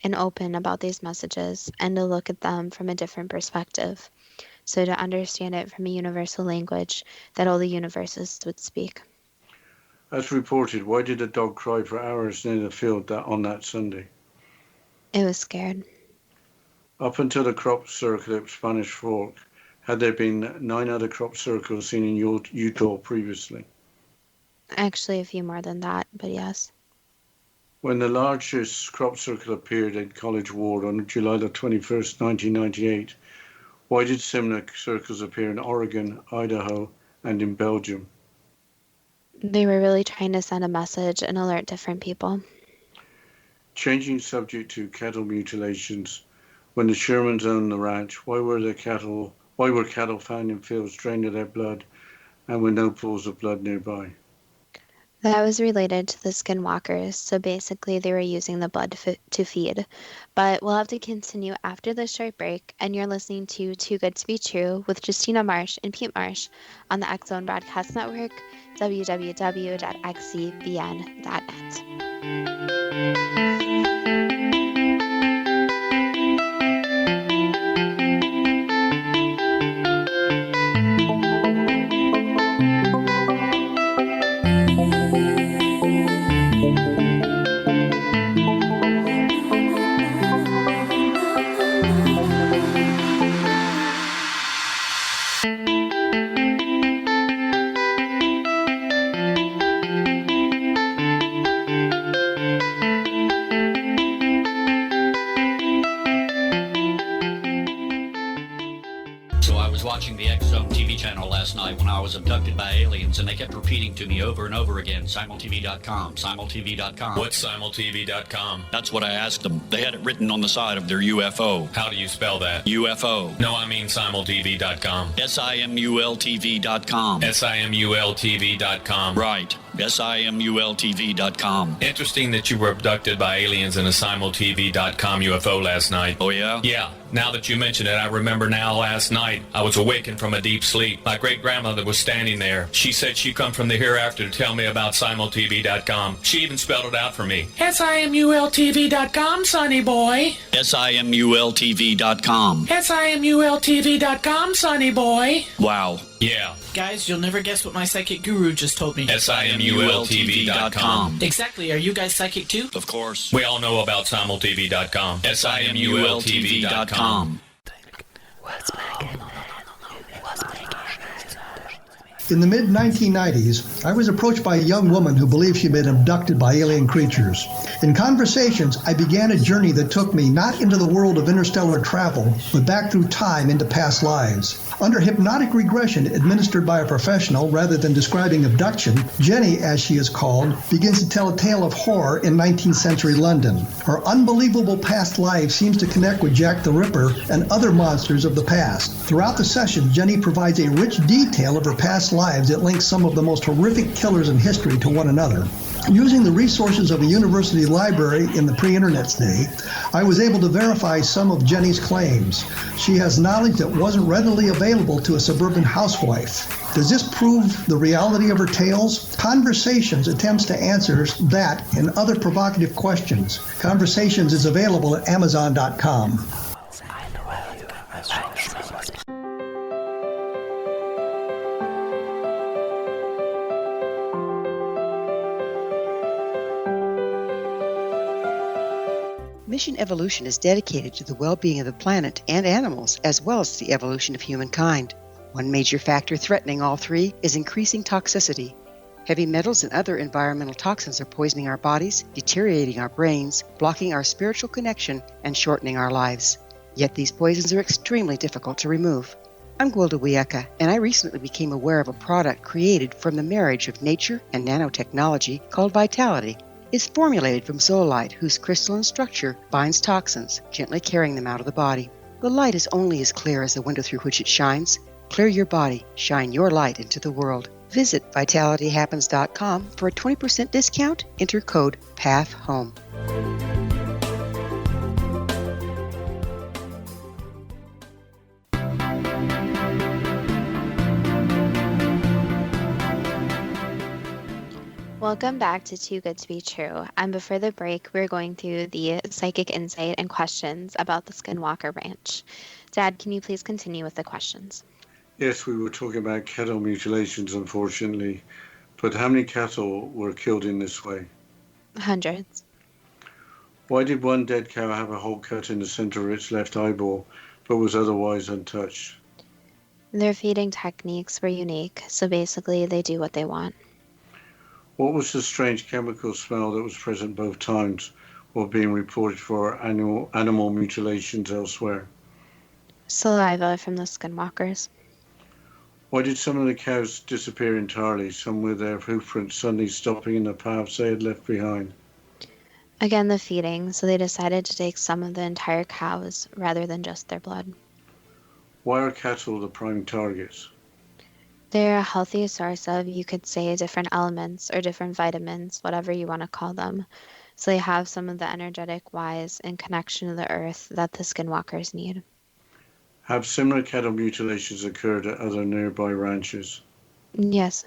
and open about these messages and to look at them from a different perspective. So to understand it from a universal language that all the universes would speak. As reported, why did a dog cry for hours near the field on that Sunday? It was scared. Up until the crop circle at Spanish Fork, had there been 9 other crop circles seen in Utah previously? Actually, a few more than that, but yes. When the largest crop circle appeared in College Ward on July the 21st, 1998, why did similar circles appear in Oregon, Idaho, and in Belgium? They were really trying to send a message and alert different people. Changing subject to cattle mutilations, when the Shermans owned the ranch, why were cattle found in fields drained of their blood and with no pools of blood nearby? That was related to the skinwalkers, so basically they were using the blood to feed. But we'll have to continue after this short break, and you're listening to Too Good to Be True with Justina Marsh and Pete Marsh on the X Zone Broadcast Network, www.xzbn.net. watching the X Zone TV channel last night when I was abducted by aliens, and they kept repeating to me over and over again, simultv.com, simultv.com. What's simultv.com? That's what I asked them. They had it written on the side of their UFO. How do you spell that? UFO. No, I mean simultv.com. simultv.com. simultv.com. Right. simultv.com. Interesting that you were abducted by aliens in a simultv.com UFO last night. Oh, yeah? Yeah. Now that you mention it, I remember now last night I was awakened from a deep sleep. My great-grandmother was standing there. She said she come from the hereafter to tell me about simultv.com. She even spelled it out for me. simultv.com, sonny boy. simultv.com. simultv.com, sonny boy. Wow. Yeah. Guys, you'll never guess what my psychic guru just told me. simultv.com. Exactly. Are you guys psychic too? Of course. We all know about simultv.com. simultv.com. In the mid-1990s, I was approached by a young woman who believed she'd been abducted by alien creatures. In conversations, I began a journey that took me not into the world of interstellar travel, but back through time into past lives. Under hypnotic regression administered by a professional rather than describing abduction, Jenny, as she is called, begins to tell a tale of horror in 19th century London. Her unbelievable past life seems to connect with Jack the Ripper and other monsters of the past. Throughout the session, Jenny provides a rich detail of her past lives that links some of the most horrific killers in history to one another. Using the resources of a university library in the pre-internet day, I was able to verify some of Jenny's claims. She has knowledge that wasn't readily available to a suburban housewife. Does this prove the reality of her tales? Conversations attempts to answer that and other provocative questions. Conversations is available at Amazon.com. Mission Evolution is dedicated to the well-being of the planet and animals, as well as the evolution of humankind. One major factor threatening all three is increasing toxicity. Heavy metals and other environmental toxins are poisoning our bodies, deteriorating our brains, blocking our spiritual connection, and shortening our lives. Yet these poisons are extremely difficult to remove. I'm Gwilda Wiyaka, and I recently became aware of a product created from the marriage of nature and nanotechnology called Vitality. It's formulated from zoolite, whose crystalline structure binds toxins, gently carrying them out of the body. The light is only as clear as the window through which it shines. Clear your body, shine your light into the world. Visit vitalityhappens.com for a 20% discount. Enter code PATHHOME. Welcome back to Too Good to Be True. And before the break, we're going through the psychic insight and questions about the Skinwalker Ranch. Dad, can you please continue with the questions? Yes, we were talking about cattle mutilations, unfortunately. But how many cattle were killed in this way? Hundreds. Why did one dead cow have a hole cut in the center of its left eyeball, but was otherwise untouched? Their feeding techniques were unique, so basically they do what they want. What was the strange chemical smell that was present both times while being reported for animal mutilations elsewhere? Saliva from the skinwalkers. Why did some of the cows disappear entirely, some with their hoofprints suddenly stopping in the paths they had left behind? Again, the feeding, so they decided to take some of the entire cows rather than just their blood. Why are cattle the prime targets? They're a healthy source of, you could say, different elements or different vitamins, whatever you want to call them. So they have some of the energetic wise and connection to the earth that the skinwalkers need. Have similar cattle mutilations occurred at other nearby ranches? Yes.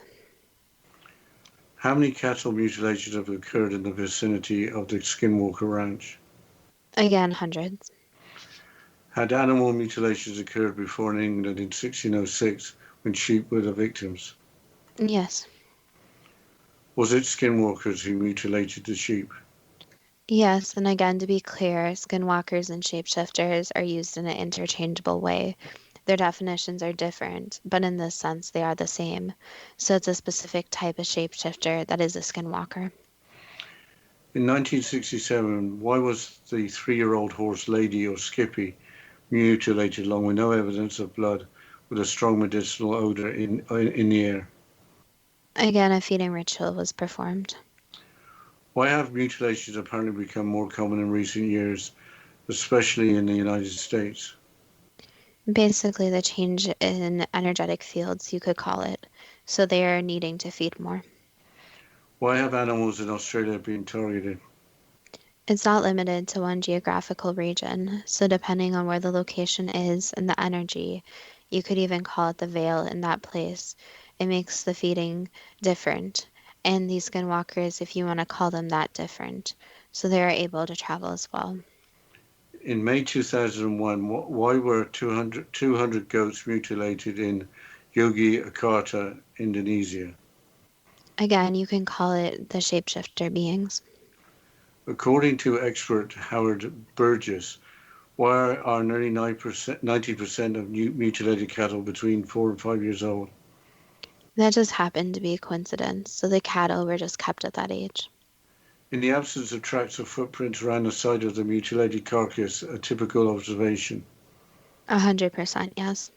How many cattle mutilations have occurred in the vicinity of the Skinwalker Ranch? Again, hundreds. Had animal mutilations occurred before in England in 1606 when sheep were the victims? Yes. Was it skinwalkers who mutilated the sheep? Yes, and again, to be clear, skinwalkers and shapeshifters are used in an interchangeable way. Their definitions are different, but in this sense, they are the same. So it's a specific type of shapeshifter that is a skinwalker. In 1967, why was the 3-year-old horse Lady or Skippy mutilated along with no evidence of blood with a strong medicinal odor in the air? Again, a feeding ritual was performed. Why have mutilations apparently become more common in recent years, especially in the United States? Basically, the change in energetic fields, you could call it. So they are needing to feed more. Why have animals in Australia been targeted? It's not limited to one geographical region, so depending on where the location is and the energy, you could even call it the veil in that place. It makes the feeding different, and these skinwalkers, if you want to call them that, different. So they are able to travel as well. In May 2001, why were 200 goats mutilated in Yogyakarta, Indonesia? Again, you can call it the shapeshifter beings. According to expert Howard Burgess, why are nearly 90% of mutilated cattle between 4 and 5 years old? That just happened to be a coincidence, so the cattle were just kept at that age. In the absence of tracks or footprints around the side of the mutilated carcass, a typical observation. 100%, yes.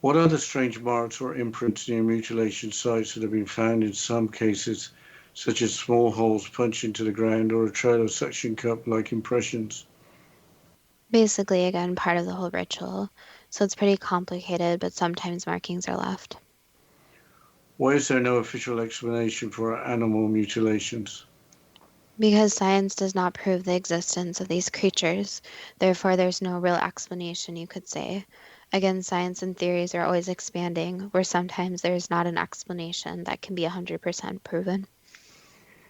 What other strange marks or imprints near mutilation sites that have been found in some cases, such as small holes punched into the ground or a trail of suction cup-like impressions? Basically, again, part of the whole ritual. So it's pretty complicated, but sometimes markings are left. Why is there no official explanation for animal mutilations? Because science does not prove the existence of these creatures, therefore there's no real explanation, you could say. Again, science and theories are always expanding, where sometimes there's not an explanation that can be 100% proven.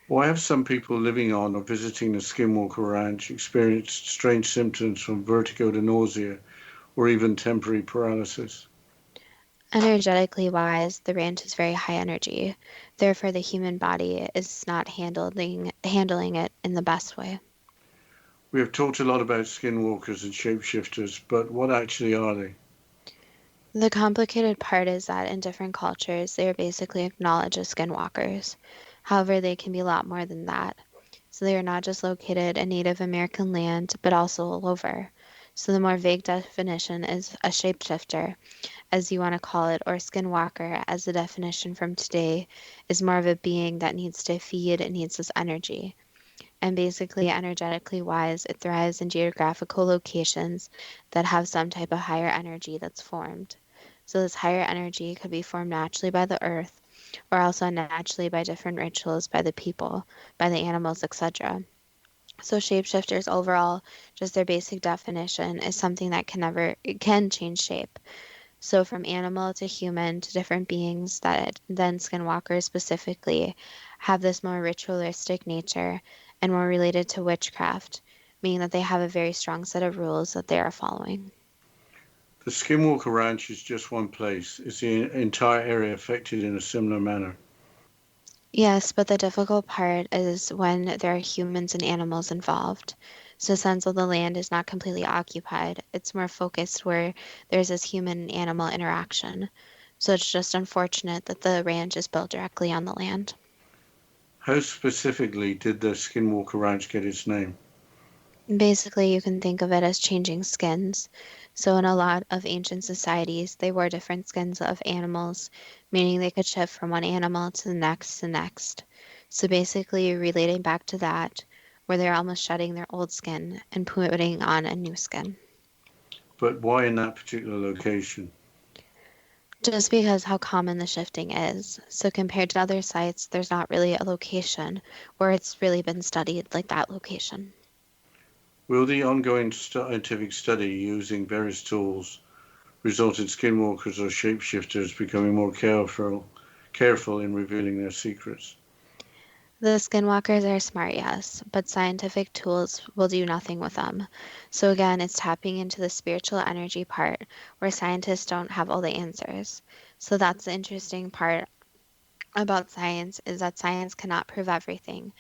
Why have some people living on or visiting the Skinwalker Ranch experienced strange symptoms from vertigo to nausea or even temporary paralysis? Energetically wise, the ranch is very high energy. Therefore, the human body is not handling it in the best way. We have talked a lot about skinwalkers and shapeshifters, but what actually are they? The complicated part is that in different cultures, they are basically acknowledged as skinwalkers. However, they can be a lot more than that. So they are not just located in Native American land, but also all over. So the more vague definition is a shapeshifter, as you want to call it, or skinwalker, as the definition from today, is more of a being that needs to feed and needs this energy. And basically, energetically wise, it thrives in geographical locations that have some type of higher energy that's formed. So this higher energy could be formed naturally by the earth, or also naturally by different rituals by the people, by the animals, etc. So shapeshifters overall, just their basic definition is something that can change shape. So from animal to human to different beings that then skinwalkers specifically have this more ritualistic nature and more related to witchcraft, meaning that they have a very strong set of rules that they are following. The Skinwalker Ranch is just one place. Is the entire area affected in a similar manner? Yes, but the difficult part is when there are humans and animals involved. So since the land is not completely occupied, it's more focused where there's this human and animal interaction. So it's just unfortunate that the ranch is built directly on the land. How specifically did the Skinwalker Ranch get its name? Basically, you can think of it as changing skins. So in a lot of ancient societies, they wore different skins of animals, meaning they could shift from one animal to the next. So basically, relating back to that, where they're almost shedding their old skin and putting on a new skin. But why in that particular location? Just because how common the shifting is. So compared to other sites, there's not really a location where it's really been studied like that location. Will the ongoing scientific study using various tools result in skinwalkers or shapeshifters becoming more careful in revealing their secrets? The skinwalkers are smart, yes, but scientific tools will do nothing with them. So again, it's tapping into the spiritual energy part where scientists don't have all the answers. So that's the interesting part about science, is that science cannot prove everything,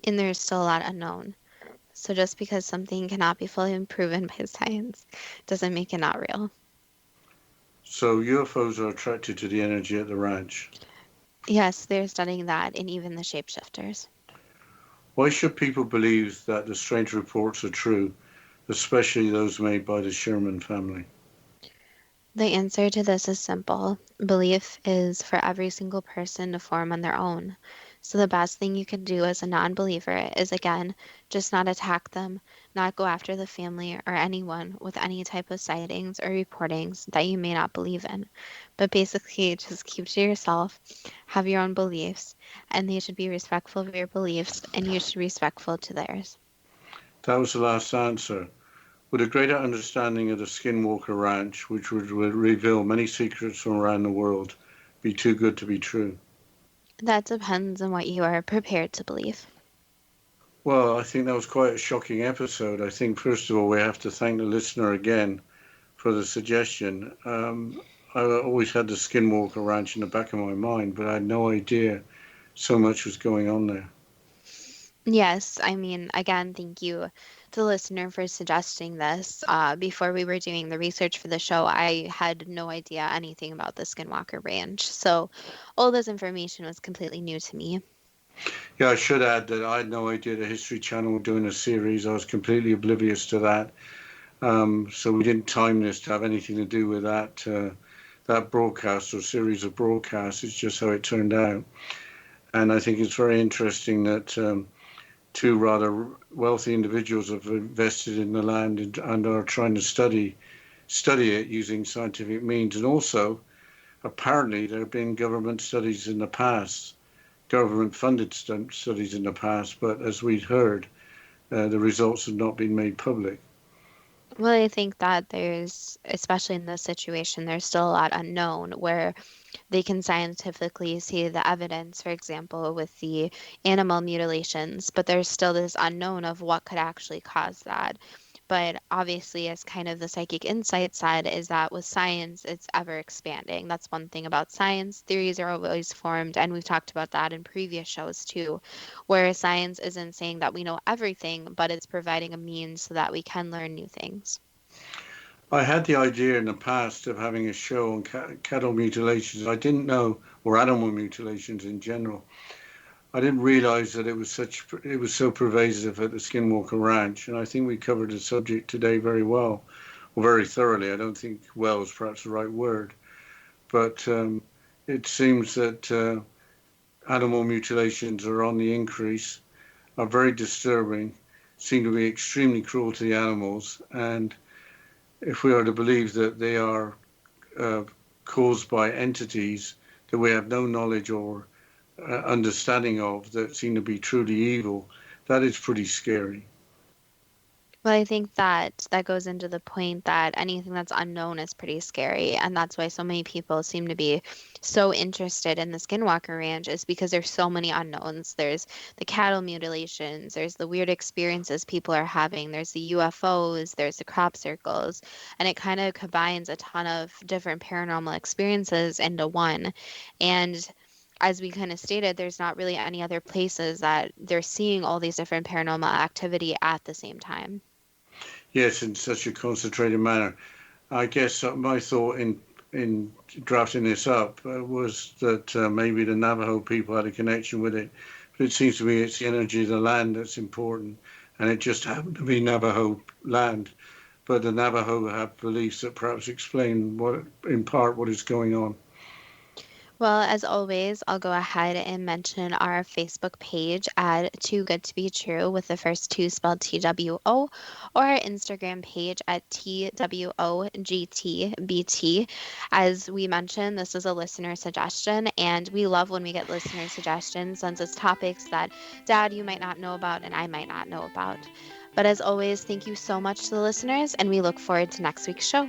and there's still a lot unknown. So just because something cannot be fully proven by science doesn't make it not real. So UFOs are attracted to the energy at the ranch? Yes, they're studying that, and even the shapeshifters. Why should people believe that the strange reports are true, especially those made by the Sherman family? The answer to this is simple. Belief is for every single person to form on their own. So the best thing you can do as a non-believer is, again, just not attack them, not go after the family or anyone with any type of sightings or reportings that you may not believe in. But basically, just keep to yourself, have your own beliefs, and they should be respectful of your beliefs, and you should be respectful to theirs. That was the last answer. Would a greater understanding of the Skinwalker Ranch, which would reveal many secrets from around the world, be too good to be true? That depends on what you are prepared to believe. Well, I think that was quite a shocking episode. I think, first of all, we have to thank the listener again for the suggestion. I always had the Skinwalker Ranch in the back of my mind, but I had no idea so much was going on there. Yes, I mean, again, thank you to the listener for suggesting this. Before we were doing the research for the show, I had no idea anything about the Skinwalker Ranch. So all this information was completely new to me. Yeah, I should add that I had no idea the History Channel were doing a series. I was completely oblivious to that. So we didn't time this to have anything to do with that broadcast or series of broadcasts. It's just how it turned out. And I think it's very interesting that two rather wealthy individuals have invested in the land and are trying to study it using scientific means. And also, apparently, there have been government studies in the past, government-funded studies in the past, but as we'd heard, the results have not been made public. Well, I think that there's, especially in this situation, there's still a lot unknown where they can scientifically see the evidence, for example, with the animal mutilations, but there's still this unknown of what could actually cause that. But obviously, as kind of the psychic insight said, is that with science, it's ever expanding. That's one thing about science. Theories are always formed, and we've talked about that in previous shows too, where science isn't saying that we know everything, but it's providing a means so that we can learn new things. I had the idea in the past of having a show on cattle mutilations. I didn't know, or animal mutilations in general. I didn't realize that it was so pervasive at the Skinwalker Ranch, and I think we covered the subject today very well, or very thoroughly. I don't think well is perhaps the right word, but it seems that animal mutilations are on the increase, are very disturbing, seem to be extremely cruel to the animals, and if we are to believe that they are caused by entities that we have no knowledge or understanding of that seem to be truly evil, that is pretty scary. Well, I think that goes into the point that anything that's unknown is pretty scary. And that's why so many people seem to be so interested in the Skinwalker Ranch, is because there's so many unknowns. There's the cattle mutilations, there's the weird experiences people are having, there's the UFOs, there's the crop circles, and it kind of combines a ton of different paranormal experiences into one. And as we kind of stated, there's not really any other places that they're seeing all these different paranormal activity at the same time. Yes, in such a concentrated manner. I guess my thought in drafting this up was that maybe the Navajo people had a connection with it, but it seems to me it's the energy of the land that's important, and it just happened to be Navajo land. But the Navajo have beliefs that perhaps explain in part what is going on. Well, as always, I'll go ahead and mention our Facebook page at Too Good to Be True, with the first two spelled TWO, or our Instagram page at TWOGTBT. As we mentioned, this is a listener suggestion, and we love when we get listener suggestions, since it's topics that Dad, you might not know about, and I might not know about. But as always, thank you so much to the listeners, and we look forward to next week's show.